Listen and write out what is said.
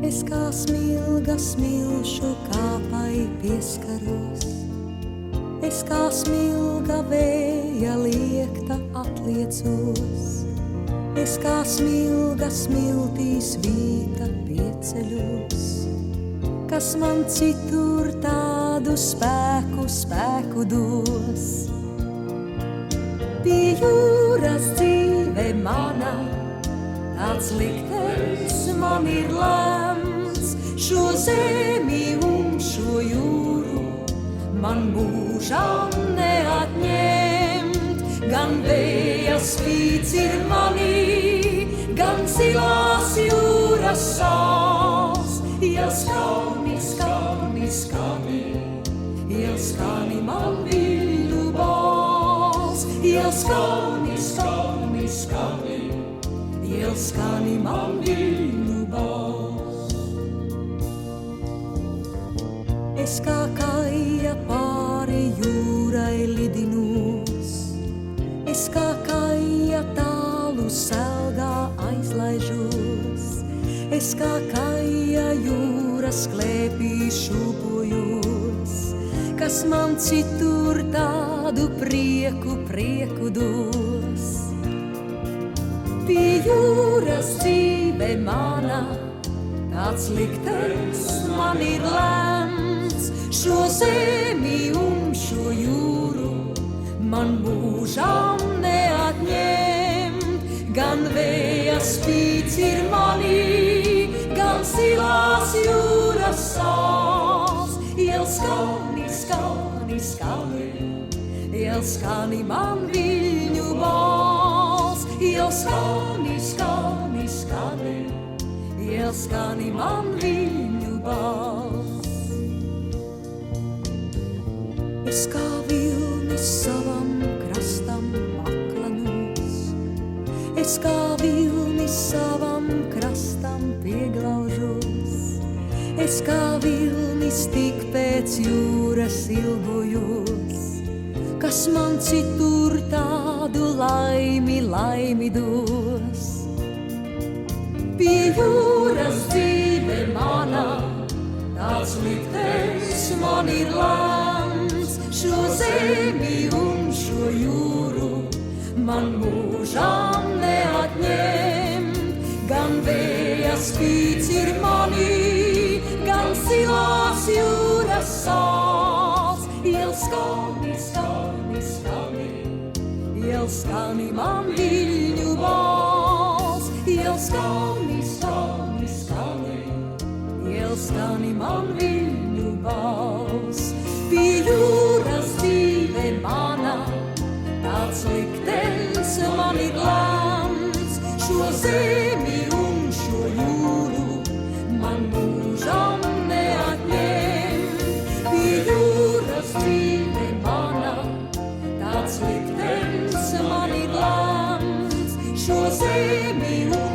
Es kā smilga smilšu kāpai pieskaros, es kā smilga vēja liekta atliecos, es kā smilga smiltīs vīta pieceļos, kas man citur tādu spēku dos. Pie jūras dzīve mana, tāds liktenis man ir lemts, šo zemi un šo jūru man mūžam neatņemt. Gan vēja spīts ir manī, gan zilās jūras sāls, ja skani, skani, skani, ja skani man viļņu balss, ja skani, skani, skani, ja skani man viļņu balss. Es kā kaija pāri jūrai lidinos, es kā kaija tālu selgā aizlaižos, es kā kaija jūras klēpī šūpojos, kas man citur tādu prieku dos. Pie jūras dzīve mana, tāds liktenis man ir lemts, šo zemi un šo jūru man mūžam neatņemt. Gan vēja spīts ir manī, gan zilās jūras sāls, iel skani, skani, skani, iel skani man viļņu balss, iel skani, skani, skani, iel skani man viļņu balss. Es kā vilnis savam krastam paklanos, es kā vilnis savam krastam pieglaužos, es kā vilnis tik pēc jūras ilgojos, kas man citur tādu laimi dos. Pie jūras dzīve mana, tāds liktenis man ir lemts, šo zemi un šo jūru man mūžam neatņemt. Gan vēja spīts ir manī, gan zilās jūras sāls, iel skani, skani, skani, iel skani man viļņu balss, iel skani, skani, skani, iel skani man viļņu balss. Pie jūras dzīve mana, tāds liktenis man ir lemts, šo zemi un šo jūru man mūžam neatņemt. Pie jūras dzīve mana, tāds liktenis man ir lemts, šo zemi un